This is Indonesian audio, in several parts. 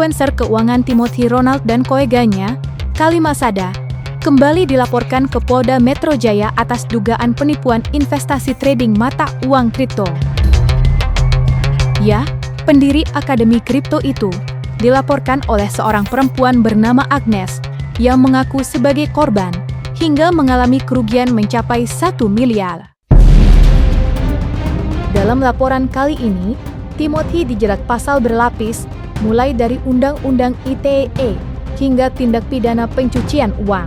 influencer keuangan Timothy Ronald dan koleganya, Khalima Sada, kembali dilaporkan ke Polda Metro Jaya atas dugaan penipuan investasi trading mata uang kripto. Ya, pendiri Akademi Kripto itu dilaporkan oleh seorang perempuan bernama Agnes yang mengaku sebagai korban hingga mengalami kerugian mencapai 1 miliar. Dalam laporan kali ini, Timothy dijerat pasal berlapis mulai dari Undang-Undang ITE hingga tindak pidana pencucian uang.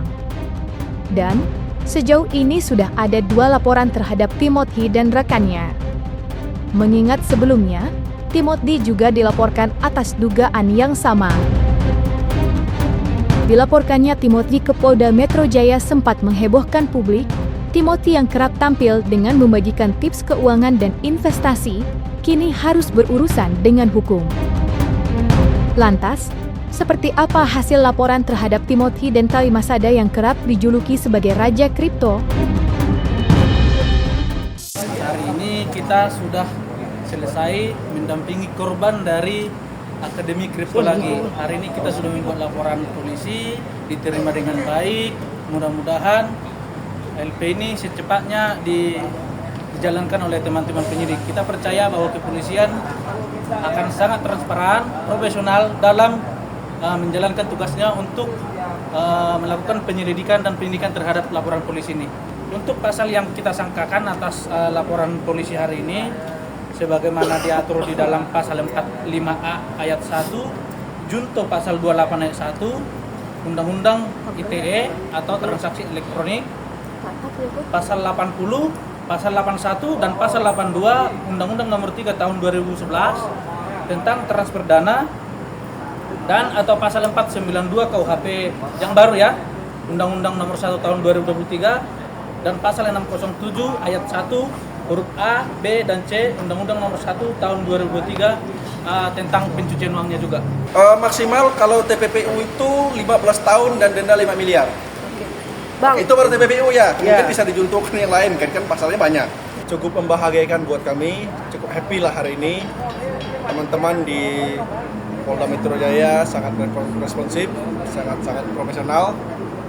Dan sejauh ini sudah ada 2 laporan terhadap Timothy dan rekannya. Mengingat sebelumnya, Timothy juga dilaporkan atas dugaan yang sama. Dilaporkannya Timothy ke Polda Metro Jaya sempat menghebohkan publik. Timothy yang kerap tampil dengan membagikan tips keuangan dan investasi, kini harus berurusan dengan hukum. Lantas, seperti apa hasil laporan terhadap Timothy dan Khalima Sada yang kerap dijuluki sebagai Raja Kripto? Hari ini kita sudah selesai mendampingi korban dari Akademi Kripto lagi. Hari ini kita sudah membuat laporan polisi, diterima dengan baik. Mudah-mudahan LP ini secepatnya dijalankan oleh teman-teman penyidik. Kita percaya bahwa kepolisian akan sangat transparan, profesional dalam menjalankan tugasnya untuk melakukan penyelidikan dan penyidikan terhadap laporan polisi ini. Untuk pasal yang kita sangkakan atas laporan polisi hari ini, sebagaimana diatur di dalam pasal 45A ayat 1, junto pasal 28 ayat 1, Undang-Undang ITE atau transaksi elektronik, pasal 80, pasal 81, dan pasal 82 Undang-Undang Nomor 3 Tahun 2011 tentang transfer dana, dan atau pasal 492 KUHP yang baru ya, Undang-Undang Nomor 1 Tahun 2023, dan pasal 607 ayat 1 huruf A, B, dan C Undang-Undang Nomor 1 Tahun 2023 tentang pencucian uangnya juga. Maksimal kalau TPPU itu 15 tahun dan denda 5 miliar. Bang, itu baru TPPU ya, mungkin bisa dijuntukan yang lain kan pasalnya banyak. Cukup membahagiakan buat kami, cukup happy lah hari ini. Teman-teman di Polda Metro Jaya sangat responsif, sangat profesional.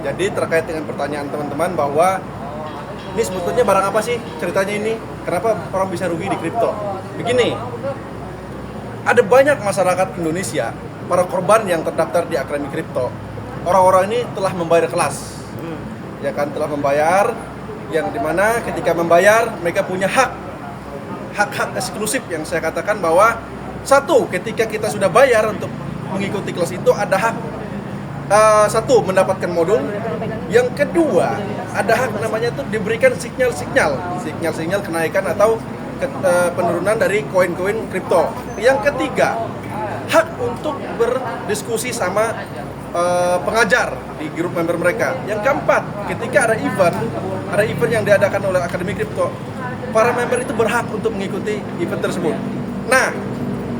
Jadi terkait dengan pertanyaan teman-teman bahwa ini sebetulnya barang apa sih ceritanya ini? Kenapa orang bisa rugi di kripto? Begini, ada banyak masyarakat Indonesia, para korban yang terdaftar di Akademi Kripto. Orang-orang ini telah membayar kelas. Ya kan, telah membayar, yang dimana ketika membayar mereka punya hak eksklusif yang saya katakan bahwa satu, ketika kita sudah bayar untuk mengikuti kelas itu ada hak satu, mendapatkan modul, yang kedua ada hak namanya tuh diberikan sinyal kenaikan atau penurunan dari koin-koin kripto, yang ketiga hak untuk berdiskusi sama pengajar di grup member mereka. Yang keempat, ketika ada event yang diadakan oleh Akademi Kripto, para member itu berhak untuk mengikuti event tersebut. Nah,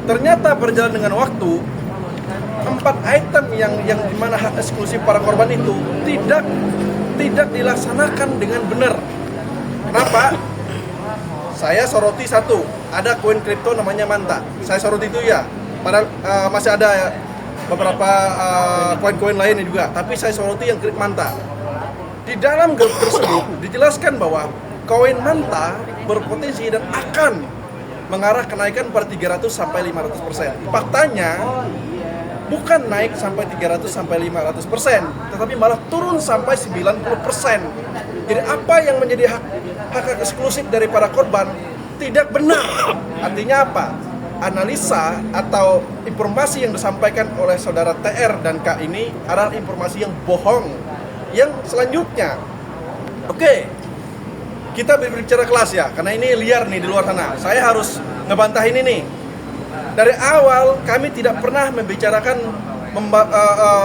ternyata berjalan dengan waktu, 4 item yang dimana hak eksklusif para korban itu tidak dilaksanakan dengan benar. Kenapa? Saya soroti satu, ada koin kripto namanya Manta. Saya soroti itu ya, padahal masih ada ya, beberapa koin-koin lainnya juga, tapi saya soroti yang Manta. Di dalam grup tersebut dijelaskan bahwa koin Manta berpotensi dan akan mengarah kenaikan per 300 sampai 500%. Faktanya bukan naik sampai 300 sampai 500%, tetapi malah turun sampai 90%. Jadi apa yang menjadi hak eksklusif dari para korban tidak benar. Artinya apa? Analisa atau informasi yang disampaikan oleh saudara TR dan K ini adalah informasi yang bohong. Yang selanjutnya, oke, kita berbicara kelas ya, karena ini liar nih di luar sana. Saya harus ngebantah ini nih. Dari awal kami tidak pernah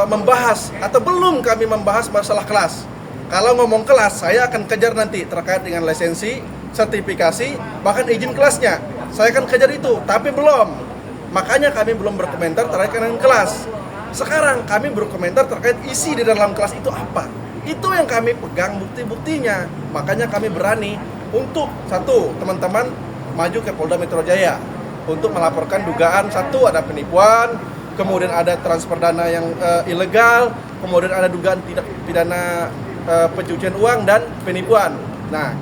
membahas atau belum kami membahas masalah kelas. Kalau ngomong kelas, saya akan kejar nanti terkait dengan lisensi, sertifikasi, bahkan izin kelasnya. Saya akan kejar itu, tapi belum. Makanya kami belum berkomentar terkait dengan kelas. Sekarang kami berkomentar terkait isi di dalam kelas itu apa. Itu yang kami pegang bukti-buktinya. Makanya kami berani untuk satu, teman-teman maju ke Polda Metro Jaya untuk melaporkan dugaan satu ada penipuan, kemudian ada transfer dana yang ilegal, kemudian ada dugaan tindak pidana pencucian uang dan penipuan. Nah,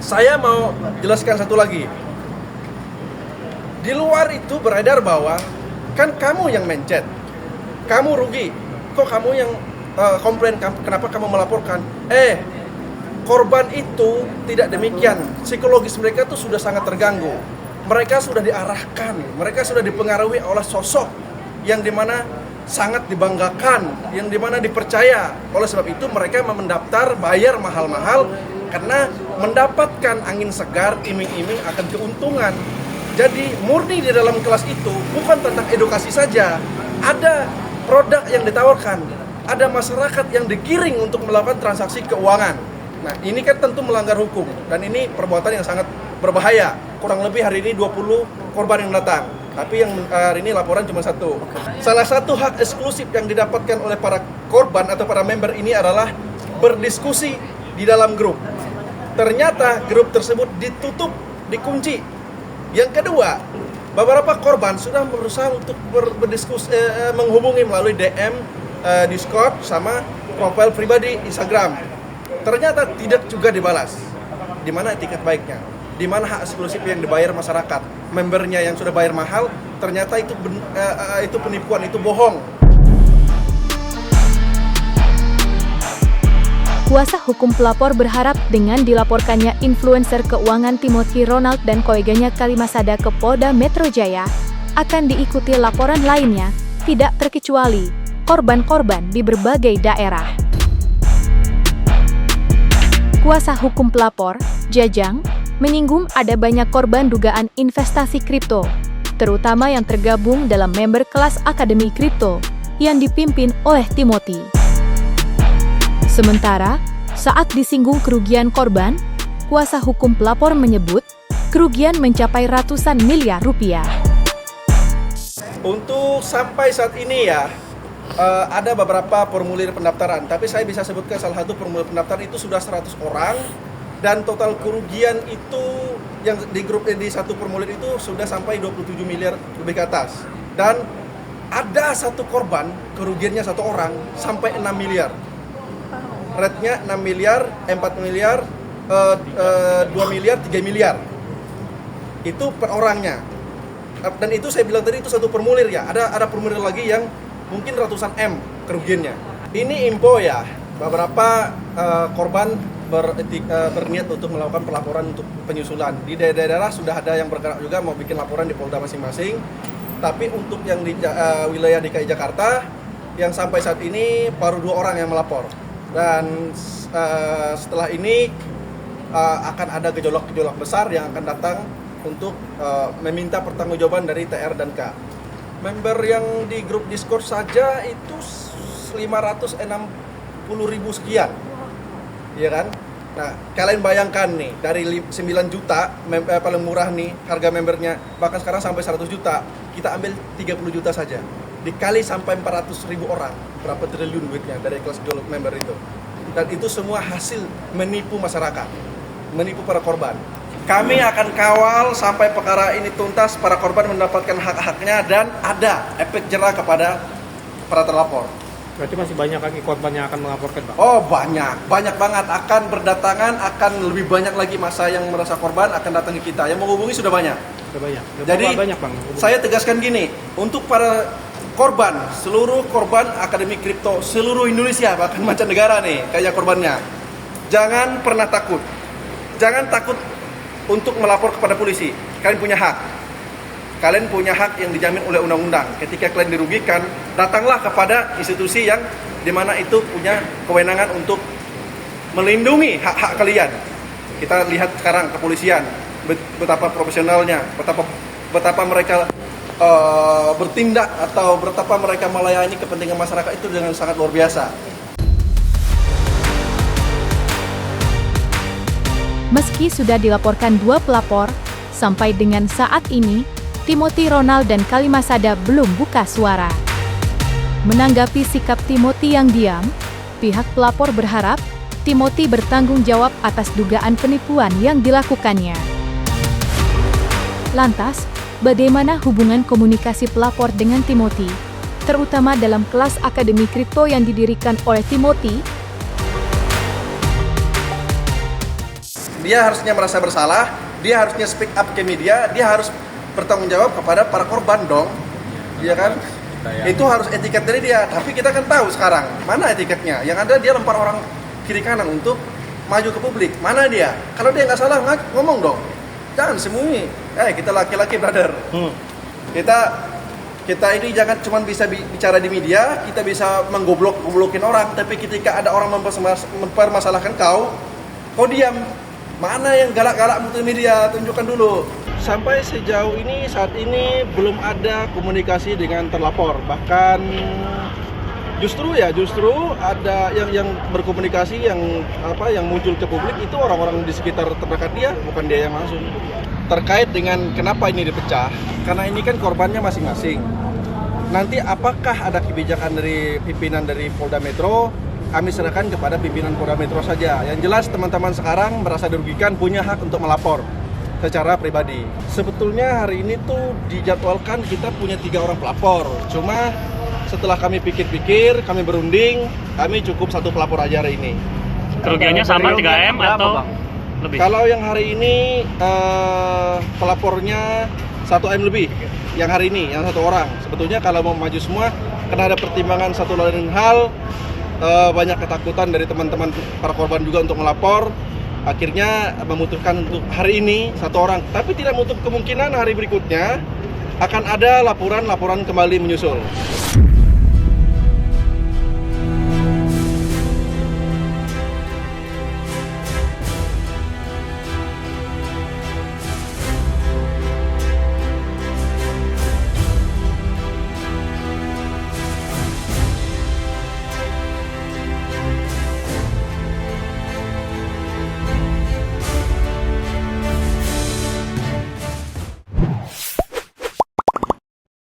saya mau jelaskan satu lagi. Di luar itu beredar bahwa kan kamu yang mencet, kamu rugi, kok kamu yang komplain, kenapa kamu melaporkan? Korban itu tidak demikian. Psikologis mereka tuh sudah sangat terganggu. Mereka sudah diarahkan, mereka sudah dipengaruhi oleh sosok yang dimana sangat dibanggakan, yang dimana dipercaya. Oleh sebab itu mereka mendaftar, bayar mahal-mahal karena mendapatkan angin segar, iming-iming akan keuntungan. Jadi murni di dalam kelas itu bukan tentang edukasi saja, ada produk yang ditawarkan, ada masyarakat yang digiring untuk melakukan transaksi keuangan. Nah, ini kan tentu melanggar hukum dan ini perbuatan yang sangat berbahaya. Kurang lebih hari ini 20 korban yang datang, tapi yang hari ini laporan cuma 1. Salah satu hak eksklusif yang didapatkan oleh para korban atau para member ini adalah berdiskusi di dalam grup. Ternyata grup tersebut ditutup, dikunci. Yang kedua, beberapa korban sudah berusaha untuk berdiskusi, menghubungi melalui DM, Discord, sama profil pribadi Instagram. Ternyata tidak juga dibalas. Di mana etiket baiknya? Di mana hak eksklusif yang dibayar masyarakat? Membernya yang sudah bayar mahal, ternyata itu penipuan, itu bohong. Kuasa hukum pelapor berharap dengan dilaporkannya influencer keuangan Timothy Ronald dan koleganya Kalimasada ke Polda Metro Jaya, akan diikuti laporan lainnya, tidak terkecuali korban-korban di berbagai daerah. Kuasa hukum pelapor, Jajang, menyinggung ada banyak korban dugaan investasi kripto, terutama yang tergabung dalam member kelas Akademi Kripto, yang dipimpin oleh Timothy. Sementara, saat disinggung kerugian korban, kuasa hukum pelapor menyebut kerugian mencapai ratusan miliar rupiah. Untuk sampai saat ini ya, ada beberapa formulir pendaftaran, tapi saya bisa sebutkan salah satu formulir pendaftaran itu sudah 100 orang, dan total kerugian itu yang di grup di satu formulir itu sudah sampai 27 miliar lebih ke atas. Dan ada satu korban, kerugiannya satu orang sampai 6 miliar. Rate-nya 6 miliar, 4 miliar, 2 miliar, 3 miliar. Itu per orangnya. Dan itu saya bilang tadi itu satu formulir ya. Ada formulir lagi yang mungkin ratusan M kerugiannya. Ini info ya. Beberapa korban berniat untuk melakukan pelaporan untuk penyusulan. Di daerah-daerah sudah ada yang bergerak juga mau bikin laporan di Polda masing-masing. Tapi untuk yang di wilayah DKI Jakarta, yang sampai saat ini baru 2 orang yang melapor. Dan setelah ini akan ada gejolak-gejolak besar yang akan datang untuk meminta pertanggungjawaban dari TR dan K. Member yang di grup Discord saja itu 560.000 sekian, ya kan? Nah, kalian bayangkan nih, dari 9 juta paling murah nih harga membernya, bahkan sekarang sampai 100 juta, kita ambil 30 juta saja. Dikali sampai 400.000 orang, berapa triliun duitnya dari kelas gold member itu. Dan itu semua hasil menipu masyarakat, menipu para korban. Kami akan kawal sampai perkara ini tuntas, para korban mendapatkan hak-haknya, dan ada efek jera kepada para terlapor. Berarti masih banyak lagi korban yang akan melaporkan, Pak? Oh banyak banget, akan berdatangan, akan lebih banyak lagi masa yang merasa korban akan datang ke kita. Yang menghubungi sudah banyak. Sudah banyak. Jadi banyak, Bang. Saya tegaskan gini, untuk para korban, seluruh korban Akademi Kripto seluruh Indonesia, bahkan mancanegara nih kayak korbannya, jangan pernah takut. Jangan takut untuk melapor kepada polisi. Kalian punya hak. Kalian punya hak yang dijamin oleh undang-undang. Ketika kalian dirugikan, datanglah kepada institusi yang dimana itu punya kewenangan untuk melindungi hak-hak kalian. Kita lihat sekarang kepolisian, betapa profesionalnya, betapa mereka bertindak atau betapa mereka melayani kepentingan masyarakat itu dengan sangat luar biasa. Meski sudah dilaporkan 2 pelapor, sampai dengan saat ini, Timothy Ronald dan Kalimasada belum buka suara. Menanggapi sikap Timothy yang diam, pihak pelapor berharap Timothy bertanggung jawab atas dugaan penipuan yang dilakukannya. Lantas, bagaimana hubungan komunikasi pelapor dengan Timothy, terutama dalam kelas akademi kripto yang didirikan oleh Timothy. Dia harusnya merasa bersalah, dia harusnya speak up ke media, dia harus bertanggung jawab kepada para korban dong, ya kan? Itu harus etiket dari dia. Tapi kita kan tahu sekarang mana etiketnya. Yang ada dia lempar orang kiri kanan untuk maju ke publik. Mana dia? Kalau dia nggak salah ngomong dong. Jangan sembunyi. Kita laki-laki brother. Kita ini jangan cuma bisa bicara di media, kita bisa menggoblokin orang, tapi ketika ada orang mempermasalahkan kau diam. Mana yang galak-galak mutu media, tunjukkan dulu. Sampai sejauh ini, saat ini belum ada komunikasi dengan terlapor. Bahkan justru ada yang berkomunikasi yang muncul ke publik itu orang-orang di sekitar terdekat dia, bukan dia yang langsung. Terkait dengan kenapa ini dipecah, karena ini kan korbannya masing-masing. Nanti apakah ada kebijakan dari pimpinan dari Polda Metro, kami serahkan kepada pimpinan Polda Metro saja. Yang jelas teman-teman sekarang merasa dirugikan, punya hak untuk melapor secara pribadi. Sebetulnya hari ini tuh dijadwalkan kita punya 3 orang pelapor. Cuma setelah kami pikir-pikir, kami berunding, kami cukup 1 pelapor aja hari ini. Kerugiannya sama 3M atau lebih? Kalau yang hari ini pelapornya 1M lebih. Yang hari ini, yang 1 orang. Sebetulnya kalau mau maju semua, karena ada pertimbangan satu lain hal, banyak ketakutan dari teman-teman para korban juga untuk melapor. Akhirnya memutuskan untuk hari ini 1 orang. Tapi tidak menutup kemungkinan hari berikutnya akan ada laporan kembali menyusul.